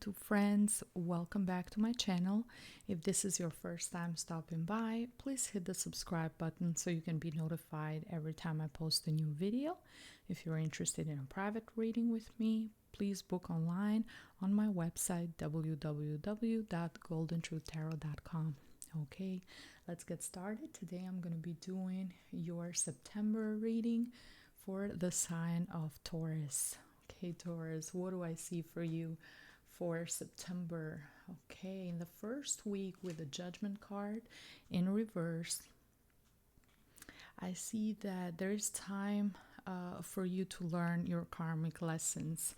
YouTube friends, welcome back to my channel. If this is your first time stopping by, please hit the subscribe button so you can be notified every time I post a new video. If you're interested in a private reading with me, please book online on my website www.goldentruthtarot.com. Okay, let's get started. Today I'm going to be doing your September reading for the sign of Taurus. Okay, Taurus, what do I see for you for September? Okay, in the first week with the Judgment card in reverse, I see that there is time for you to learn your karmic lessons,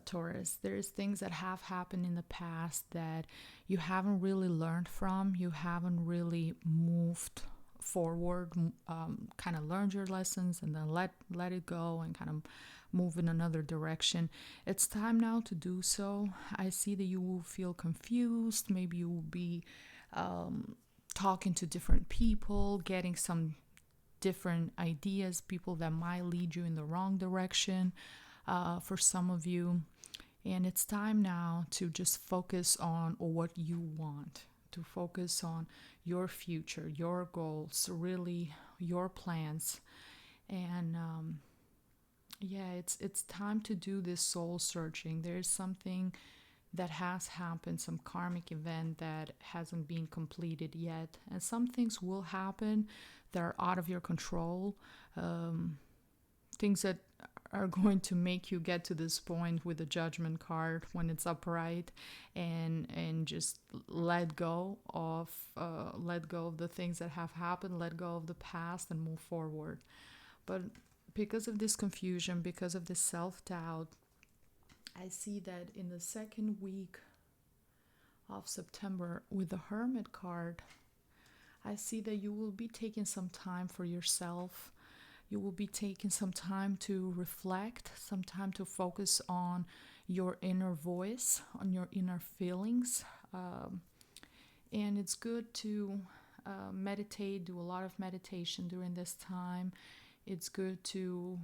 Taurus. There's things that have happened in the past that you haven't really learned from, you haven't really moved forward, kind of learned your lessons and then let it go and kind of move in another direction. It's time now to do so. I see that you will feel confused. Maybe you will be talking to different people, getting some different ideas, people that might lead you in the wrong direction for some of you. And it's time now to just focus on what you want, to focus on your future, your goals, really your plans. And it's time to do this soul searching. There's something that has happened, some karmic event that hasn't been completed yet, and some things will happen that are out of your control, things that are going to make you get to this point with the Judgment card when it's upright, and just let go of the things that have happened, let go of the past, and move forward. But because of this confusion, because of this self-doubt, I see that in the second week of September with the Hermit card, I see that you will be taking some time for yourself. You will be taking some time to reflect, some time to focus on your inner voice, on your inner feelings. And it's good to meditate, do a lot of meditation during this time. It's good to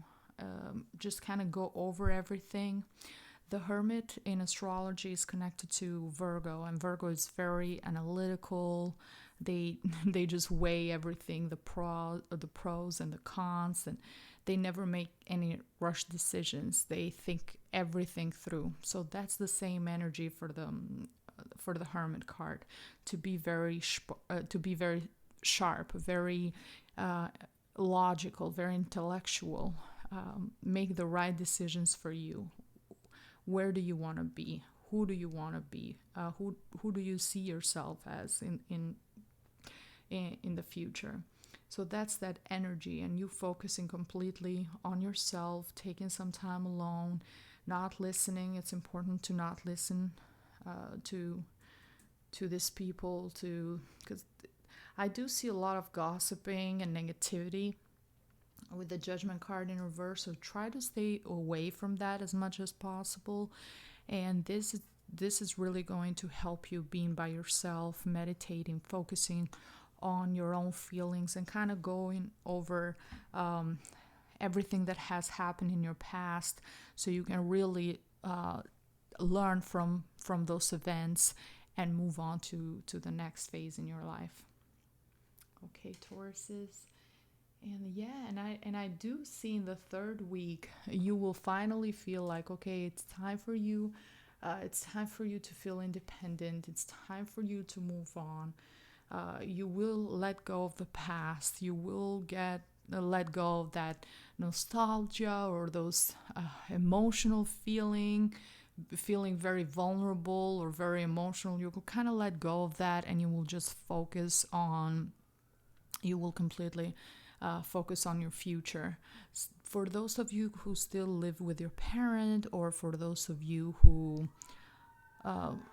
just kind of go over everything. The Hermit in astrology is connected to Virgo, and Virgo is very analytical. They just weigh everything, the pros and the cons, and they never make any rush decisions. They think everything through. So that's the same energy for the Hermit card, to be very sharp, very logical, very intellectual, make the right decisions for you. Where do you want to be? Who do you want to be? Who do you see yourself as in the future? So that's that energy, and you focusing completely on yourself, taking some time alone, not listening. It's important to not listen to these people, because I do see a lot of gossiping and negativity with the Judgment card in reverse, so try to stay away from that as much as possible. And this is really going to help you being by yourself, meditating, focusing on your own feelings, and kind of going over everything that has happened in your past, so you can really learn from those events and move on to the next phase in your life. Okay, Tauruses. And I do see in the third week you will finally feel like, okay, it's time for you. It's time for you to feel independent. It's time for you to move on. You will let go of the past. You will let go of that nostalgia or those emotional feeling very vulnerable or very emotional. You will kind of let go of that, and you will just focus on. You will completely focus on your future. For those of you who still live with your parent, or for those of you who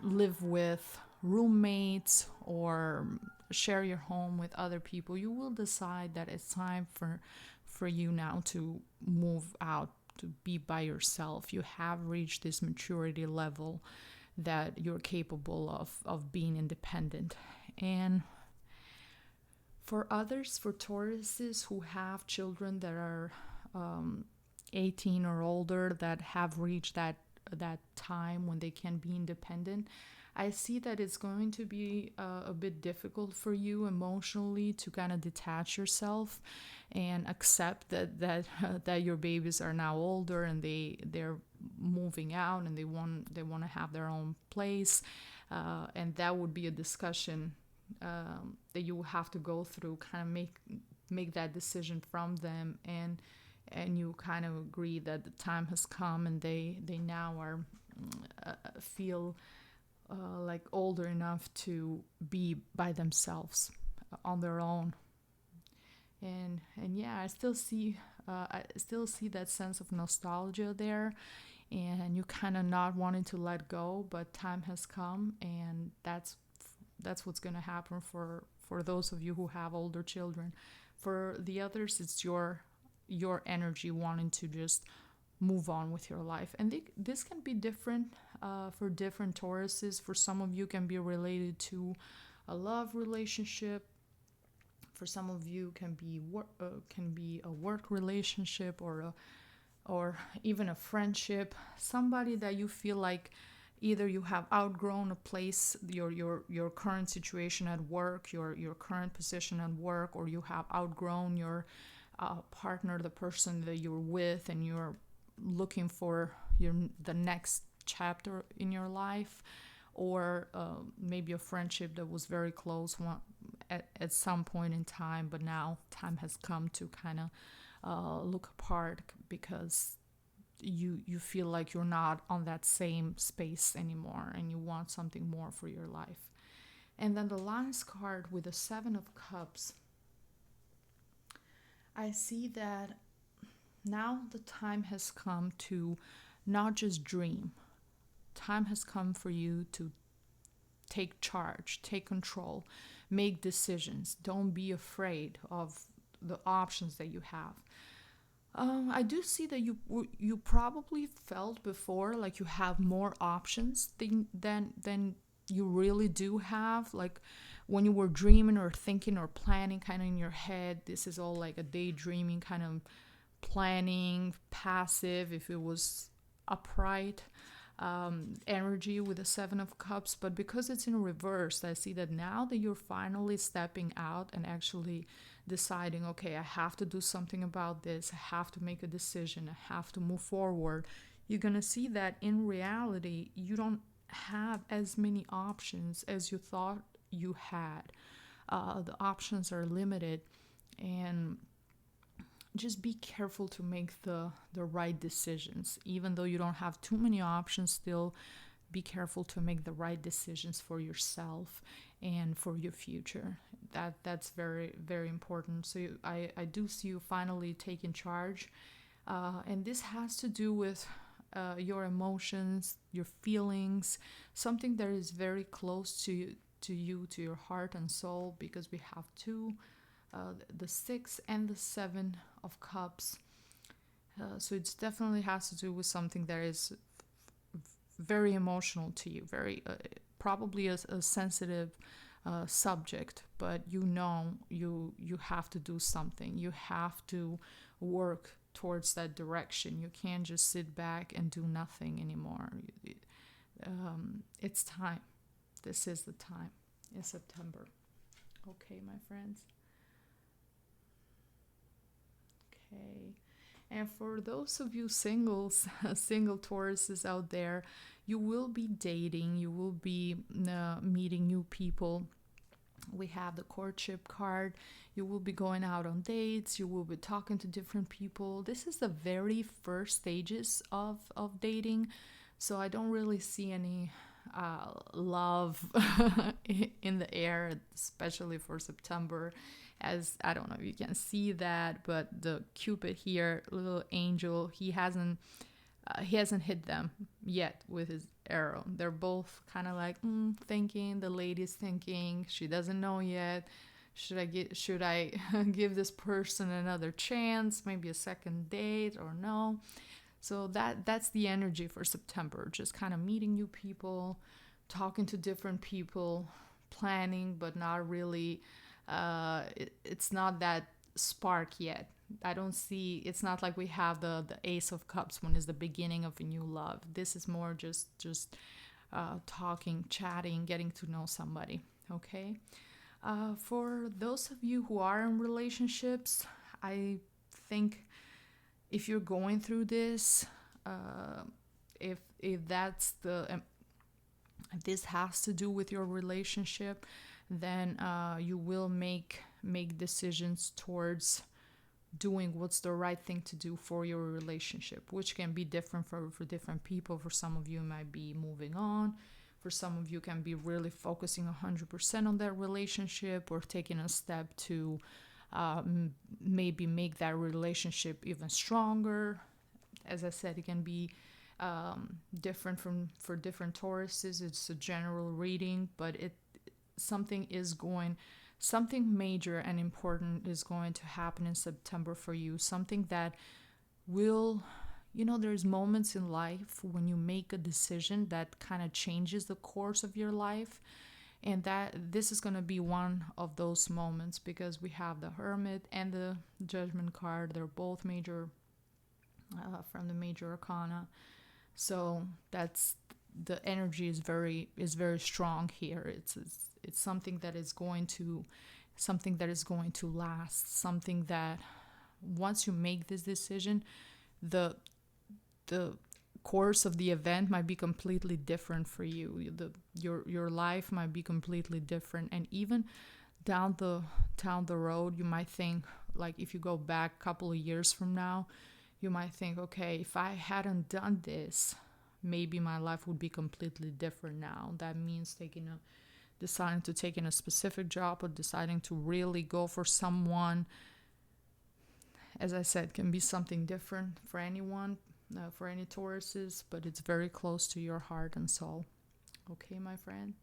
live with roommates or share your home with other people, you will decide that it's time for you now to move out, to be by yourself. You have reached this maturity level that you're capable of being independent. And for others, for Tauruses who have children that are 18 or older, that have reached that that time when they can be independent. I see that it's going to be a bit difficult for you emotionally to kind of detach yourself and accept that your babies are now older and they're moving out and they want to have their own place, and that would be a discussion that you will have to go through, kind of make that decision from them, and you kind of agree that the time has come and they now are feel like older enough to be by themselves on their own. And yeah, I still see that sense of nostalgia there, and you kind of not wanting to let go, but time has come, and that's what's going to happen for those of you who have older children. For the others, it's your energy wanting to just move on with your life. And this can be different for different Tauruses. For some of you, can be related to a love relationship. For some of you, can be a work relationship, or even a friendship. Somebody that you feel like either you have outgrown a place, your current situation at work, your current position at work, or you have outgrown your partner, the person that you're with, and you're looking for the next chapter in your life, or maybe a friendship that was very close at some point in time, but now time has come to kind of look apart because you feel like you're not on that same space anymore and you want something more for your life. And then the last card with the Seven of Cups, I see that now the time has come to not just dream. Time has come for you to take charge, take control, make decisions. Don't be afraid of the options that you have. I do see that you probably felt before like you have more options than you really do have. Like when you were dreaming or thinking or planning kind of in your head, this is all like a daydreaming kind of planning, passive, if it was upright energy with the Seven of Cups. But because it's in reverse, I see that now that you're finally stepping out and actually deciding, okay, I have to do something about this, I have to make a decision, I have to move forward, you're going to see that in reality, you don't have as many options as you thought you had. The options are limited, and just be careful to make the right decisions. Even though you don't have too many options, still be careful to make the right decisions for yourself and for your future. That's very, very important. So I do see you finally taking charge. And this has to do with your emotions, your feelings, something that is very close to you, to your heart and soul, because we have the 6 and the 7 of Cups. So it definitely has to do with something that is very emotional to you, very probably a sensitive subject, but you have to do something. You have to work towards that direction. You can't just sit back and do nothing anymore. It's time. This is the time. It's September. Okay, my friends. Okay. And for those of you singles, single Tauruses out there, you will be dating, you will be meeting new people. We have the courtship card. You will be going out on dates. You will be talking to different people. This is the very first stages of dating. So I don't really see any love in the air, especially for September. As I don't know if you can see that, but the Cupid here, little angel, he hasn't hit them yet with his arrow. They're both kind of like thinking. The lady's thinking, she doesn't know yet. Should I give this person another chance, maybe a second date, or no? So that's the energy for September. Just kind of meeting new people, talking to different people, planning, but not really. It's not that spark yet. I don't see, it's not like we have the Ace of Cups when it's the beginning of a new love. This is more just talking, chatting, getting to know somebody. Okay. For those of you who are in relationships, I think if you're going through this, if that's if this has to do with your relationship, then you will make decisions towards doing what's the right thing to do for your relationship, which can be different for different people. For some of you, it might be moving on. For some of you, can be really focusing 100% on that relationship, or taking a step to maybe make that relationship even stronger. As I said, it can be different for different Tauruses. It's a general reading, but something major and important is going to happen in September for you. Something that will, there's moments in life when you make a decision that kind of changes the course of your life. And that this is going to be one of those moments, because we have the Hermit and the Judgment card. They're both major from the major arcana. So that's, the energy is very strong here. It's something that is going to last. Something that once you make this decision, the course of the event might be completely different for you. Your life might be completely different, and even down the road, you might think, like, if you go back a couple of years from now, you might think, okay, if I hadn't done this, maybe my life would be completely different now. That means deciding to take in a specific job, or deciding to really go for someone. As I said, can be something different for anyone, for any Tauruses, but it's very close to your heart and soul. Okay, my friend?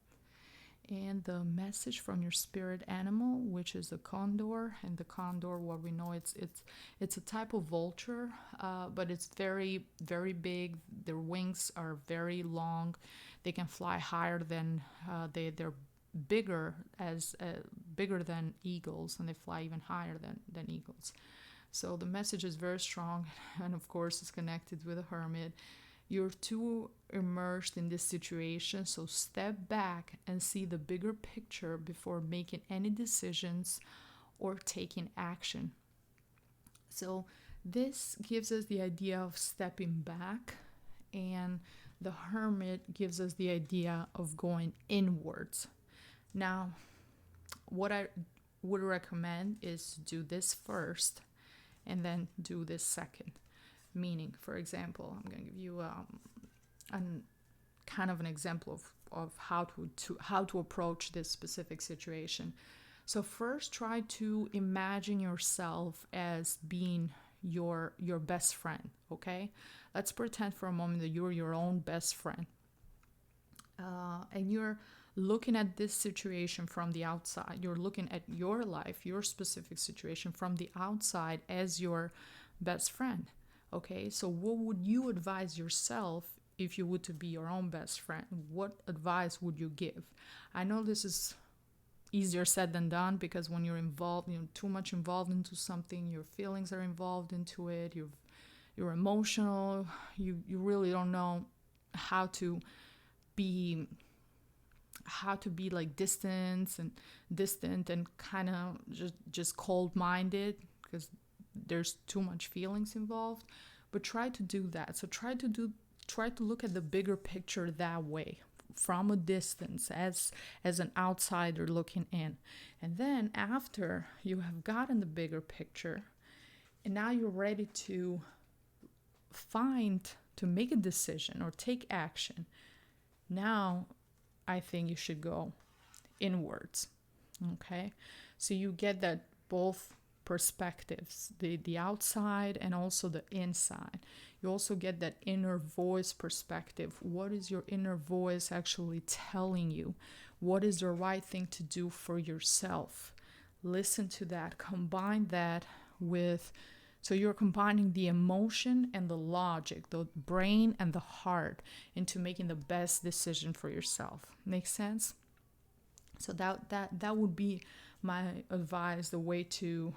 And the message from your spirit animal, which is a condor. And the condor, what we know, it's a type of vulture, but it's very, very big. Their wings are very long. They can fly higher than they're bigger than eagles, and they fly even higher than eagles. So the message is very strong, and of course it's connected with a Hermit. You're too immersed in this situation, so step back and see the bigger picture before making any decisions or taking action. So this gives us the idea of stepping back, and the Hermit gives us the idea of going inwards. Now, what I would recommend is to do this first and then do this second. Meaning, for example, I'm going to give you kind of an example of how to approach this specific situation. So first, try to imagine yourself as being your best friend. Okay, let's pretend for a moment that you're your own best friend, and you're looking at this situation from the outside. You're looking at your life, your specific situation from the outside as your best friend. Okay, so what would you advise yourself if you were to be your own best friend? What advice would you give? I know this is easier said than done, because when you're involved, too much involved into something, your feelings are involved into it, you're emotional, you really don't know how to be like distant and kind of just cold-minded, because there's too much feelings involved. But try to do that. So try to look at the bigger picture that way, from a distance, as an outsider looking in. And then after you have gotten the bigger picture, and now you're ready to make a decision or take action, now I think you should go inwards. Okay, so you get that both perspectives, the outside and also the inside. You also get that inner voice perspective. What is your inner voice actually telling you? What is the right thing to do for yourself? Listen to that. Combine that with, so you're combining the emotion and the logic, the brain and the heart, into making the best decision for yourself. Make sense? So that would be my advice, the way to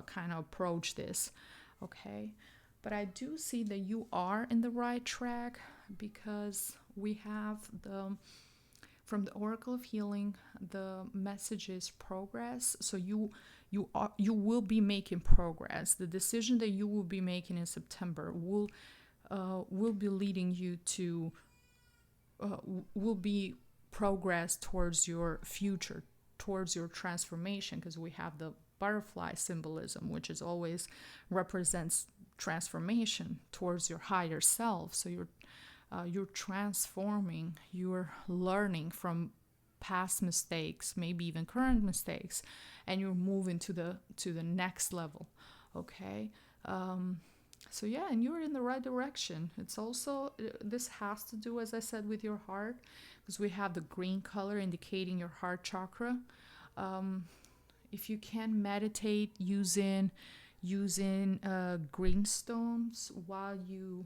kind of approach this. Okay, but I do see that you are in the right track, because we have from the Oracle of Healing, the message is progress. So you will be making progress. The decision that you will be making in September will be leading you to will be progress towards your future, towards your transformation, because we have the butterfly symbolism, which is always represents transformation towards your higher self. So you're transforming, you're learning from past mistakes, maybe even current mistakes, and you're moving to the next level. Okay, so yeah, and you're in the right direction. It's also, this has to do, as I said, with your heart, because we have the green color indicating your heart chakra. If you can meditate using green stones while you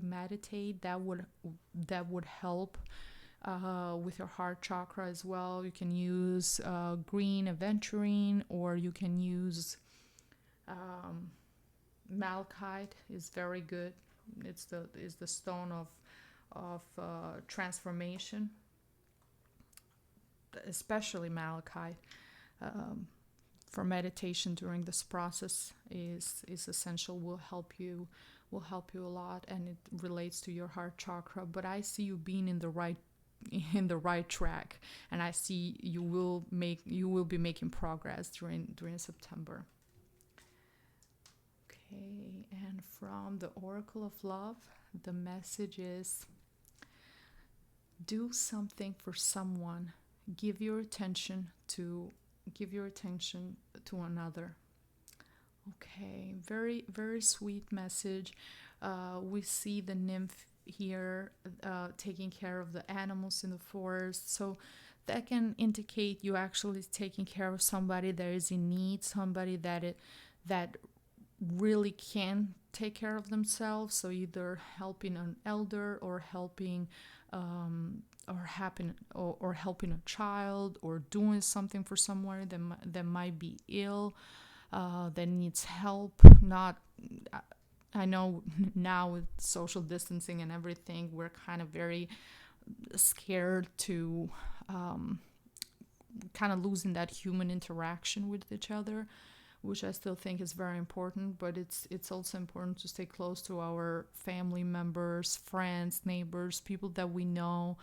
meditate, that would help with your heart chakra as well. You can use green aventurine, or you can use malachite. Is very good. It's the stone of transformation, especially malachite. For meditation during this process is essential. Will help you a lot, and it relates to your heart chakra. But I see you being in the right track, and I see you will be making progress during September. Okay, and from the Oracle of Love, the message is: do something for someone. Give your attention to another. Okay, very, very sweet message. We see the nymph here taking care of the animals in the forest. So that can indicate you actually taking care of somebody that is in need, somebody that really can take care of themselves. So either helping an elder, or helping helping a child, or doing something for someone that might be ill, that needs help. Not, I know now with social distancing and everything, we're kind of very scared to kind of losing that human interaction with each other, which I still think is very important. But it's also important to stay close to our family members, friends, neighbors, people that we know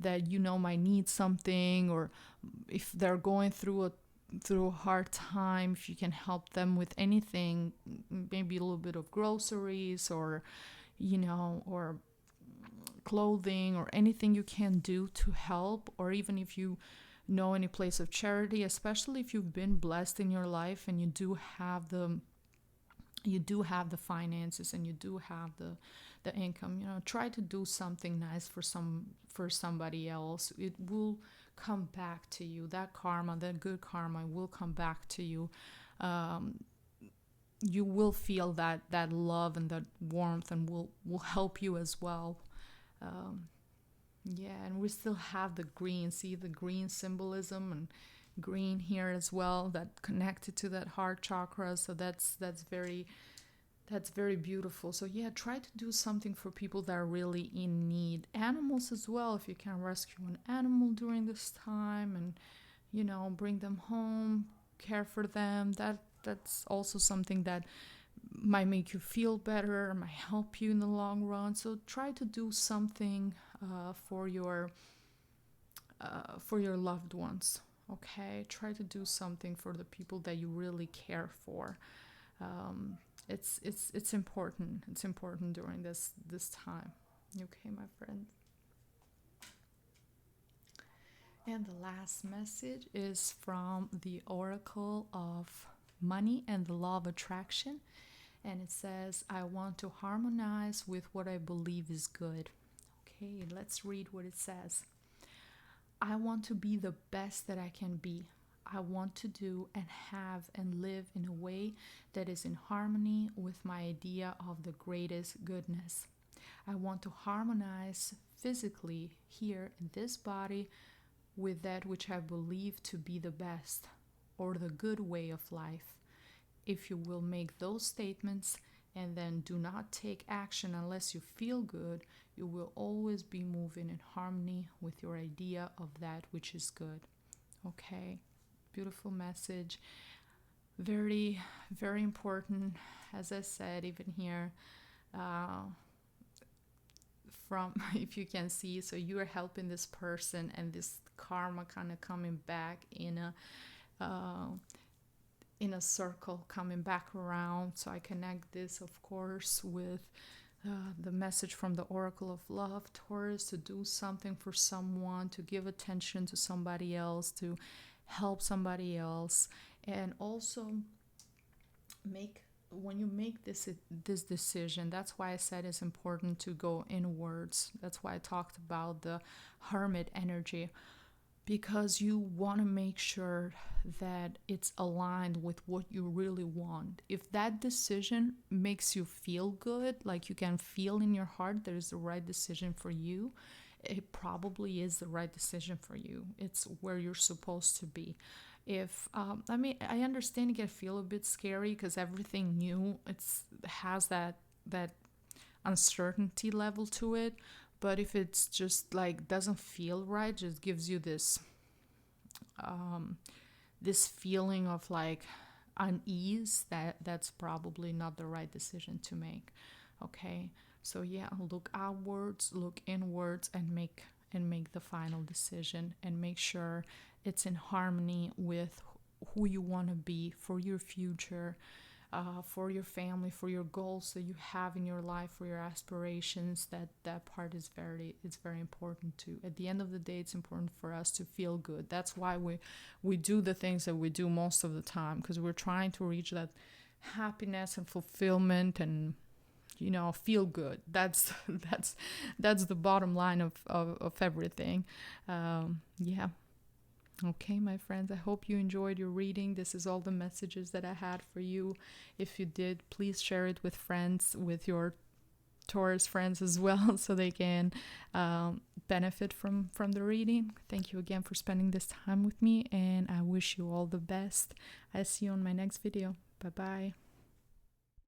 that might need something, or if they're going through a hard time, if you can help them with anything, maybe a little bit of groceries, or or clothing, or anything you can do to help, or even if you know any place of charity, especially if you've been blessed in your life and you do have the finances, and you do have the income. Try to do something nice for somebody else. It will come back to you. That karma, that good karma, will come back to you. You will feel that love and that warmth, and will help you as well. Yeah, and we still have the green. See the green symbolism and green here as well, that connected to that heart chakra. So that's very beautiful. So yeah, try to do something for people that are really in need. Animals as well, if you can rescue an animal during this time, and bring them home, care for them. That's also something that might make you feel better, might help you in the long run. So try to do something for your loved ones. Okay, try to do something for the people that you really care for. It's important. It's important during this time. Okay, my friend. And the last message is from the Oracle of Money and the Law of Attraction. And it says, I want to harmonize with what I believe is good. Okay, let's read what it says. I want to be the best that I can be. I want to do and have and live in a way that is in harmony with my idea of the greatest goodness. I want to harmonize physically here in this body with that which I believe to be the best, or the good way of life. if you will make those statements and then do not take action unless you feel good, you will always be moving in harmony with your idea of that which is good. Okay, beautiful message. Very, very important. As I said, even here, from if you can see, so you are helping this person, and this karma kind of coming back in a circle, coming back around. So I connect this, of course, with the message from the Oracle of Love, Taurus, to do something for someone, to give attention to somebody else, to help somebody else, and also when you make this decision. That's why I said it's important to go inwards. That's why I talked about the hermit energy, because you want to make sure that it's aligned with what you really want. If that decision makes you feel good, like you can feel in your heart that is the right decision for you, it probably is the right decision for you. It's where you're supposed to be. If I understand it can feel a bit scary because everything new has that uncertainty level to it. But if it's just like doesn't feel right, just gives you this this feeling of like unease, that's probably not the right decision to make. Okay, so yeah, look outwards, look inwards, and make the final decision, and make sure it's in harmony with who you want to be for your future, for your family, for your goals that you have in your life, for your aspirations. That part is very important too. At the end of the day, it's important for us to feel good. That's why we do the things that we do most of the time, because we're trying to reach that happiness and fulfillment and feel good. That's the bottom line of everything. Yeah. Okay, my friends, I hope you enjoyed your reading. This is all the messages that I had for you. If you did, please share it with friends, with your Taurus friends as well, so they can benefit from the reading. Thank you again for spending this time with me, and I wish you all the best. I'll see you on my next video. Bye-bye.